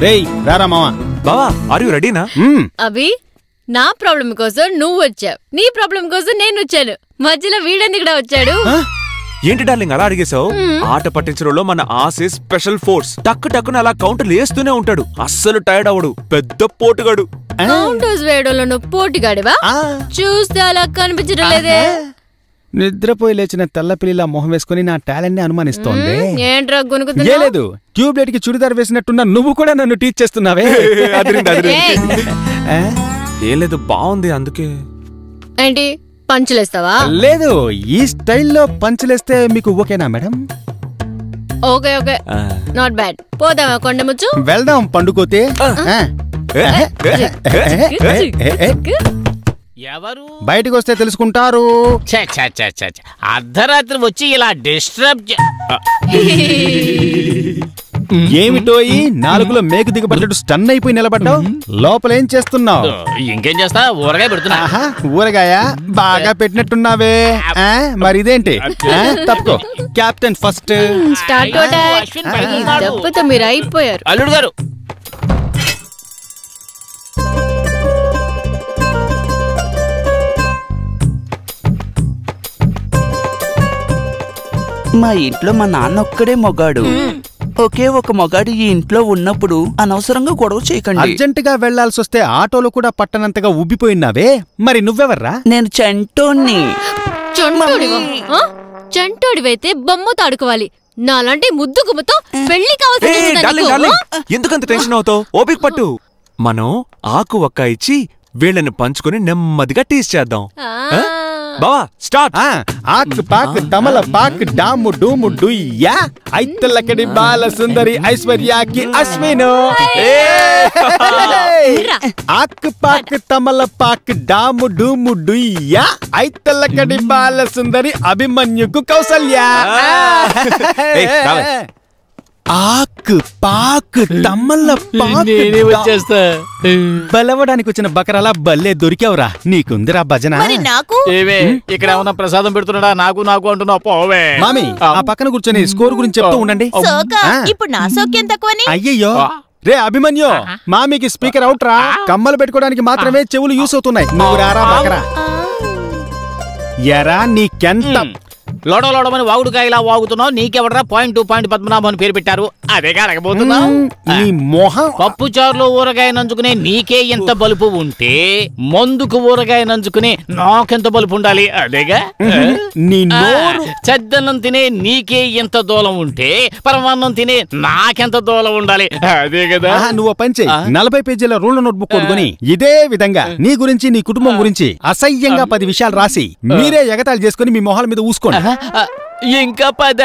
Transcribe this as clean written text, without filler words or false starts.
రేయ్ రారా మావా. బావా ఆర్ యు రెడీనా? అభి నా ప్రాబ్లం కోసం నువ్వు వచ్చావు, నీ ప్రాబ్లం కోసం నేను వచ్చాను, మధ్యలో వీడెందుకు వచ్చాడు? ఏంటి డార్లింగ్ అలా అడిగేశావు? ఆట పట్టించడంలో మన ఆసే స్పెషల్ ఫోర్స్. టక్కు టక్కున అలా కౌంటర్ వేస్తూనే ఉంటాడు, అస్సలు టైర్డ్ అవడు, పెద్ద పోటుగాడు. కౌంటర్స్ వేయడంలో నువ్వు పోటీగాడివా? చూస్తే అలా కనిపించడం లేదే. నిద్రపోయి లేచిన తెల్లపిల్లిలా మొహం వేసుకుని నా టాలెంట్ ని అనుమానిస్తోంది. ఏంట్రా గునుకుతున్నా? లేదు, ట్యూబ్లైట్ కి చుడిదార్ వేసినట్టున్నా నువ్వు కూడా నన్ను టీచ్ చేస్తున్నావే. ఏం లేదు, బాగుంది అందుకే. ఏంటి పంచులేస్తావా? లేదు, ఈ స్టైల్లో పంచులేస్తే మీకు ఓకేనా madam? Okay okay, not bad. పోదామా కొండముచ్చు? వెళ్దాం పండుకోతే. ఎవరు బయటకు వస్తే తెలుసుకుంటారు. అర్ధరాత్రి వచ్చి ఇలా డిస్టర్బ్. ఏమిటో ఈ నాలుగులో మేకు దిగబడ్డట్టు స్టన్ అయిపోయి నిలబడ్డావు. లోపలేం చేస్తున్నావు? ఇంకేం చేస్తా, ఊరగాయ పెడుతున్నా. ఊరగాయ బాగా పెట్టినట్టున్నావే. మరి ఇదేంటి? తప్పుకో కెప్టెన్ ఫస్ట్. దెబ్బతో మీరు అయిపోయారు. అల్లుడు గారు మా ఇంట్లో మా నాన్న ఒక్కడే మొగాడు. ఒకే ఒక మొగాడు ఈ ఇంట్లో ఉన్నప్పుడు అనవసరంగా గొడవ చేయకండి. అర్జెంట్ గా వెళ్లాల్సి వస్తే ఆటోలో కూడా పట్టనంతగా ఉబ్బిపోయినావే. మరి నువ్వెవర్రా? నేను చంటోన్ని. చంటోడివైతే బొమ్మతో ఆడుకోవాలి, నాలాంటి ముద్దు గుమ్మతో పెళ్లి కావాలి. ఎందుకంత టెన్షన్ అవుతావు? ఓపిక పట్టు. మనం ఆకు ఒక్క ఇచ్చి వీళ్ళని పంచుకొని నెమ్మదిగా టీస్ చేద్దాం. బావా స్టార్ట్. ఆక్ పాక్ తమల పాక్ డాము డూము డుయ్యా ఐతలకడి బాల సుందరి ఐశ్వర్యాకి అశ్విను. ఆక్ పాక్ తమల పాక్ డాము డూము డుయ్యా ఐతలకడి బాల సుందరి అభిమన్యుకు కౌసల్య. ఆక్ పాక్ తమల పాక్ వచ్చేస్తా. బలవడానికి వచ్చిన బకరాలా బల్లే దొరికావురా. నీకుందిరా భజన. ఏవే ఇక్కడ ఏమన్నా ప్రసాదం పెడుతున్నాడా? నాకు నాకు అంటున్నావు పోవే. మామి ఆ పక్కన కూర్చొని స్కోర్ గురించి చెప్తూ ఉండండి. ఇప్పుడు నా సోక్యం తక్కువని. అయ్యయ్యో రే అభిమన్యు, మామికి స్పీకర్ అవుట్ రా. కమ్మలు పెట్టుకోవడానికి మాత్రమే చెవులు యూస్ అవుతున్నాయి. నువ్వు రారా బకరా. ఎరా నీకెంత లోడలోడమని వాగుడుకాయలా వాగుతున్నావు. నీకెవడరా పాయింట్ 2 పాయింట్ పద్మనాభం అని పేరు పెట్టారు? అదేగా అడగబోతున్నావు. నీ మొహం. పప్పు చారులో ఊరగాయ నంచుకునే నీకే ఎంత బలుపు ఉంటే మందుకు ఊరగాయ నంచుకునే నాకెంత బలుపు ఉండాలి? అదేగా. నీ నోరు. చద్దన్నం తినే నీకే ఎంత దూలం ఉంటే పరమాన్నం తినే నాకెంత దూలం ఉండాలి? అదే కదా. నువ్వు పంచే 40 పేజీల రూల్ నోట్బుక్ కొనుక్కొని ఇదే విధంగా నీ గురించి నీ కుటుంబం గురించి అసహ్యంగా 10 విషయాలు రాసి మీరే ఎగతాళి చేసుకుని మీ మొహాల మీద ఊసుకోండి. ఇంకా పద.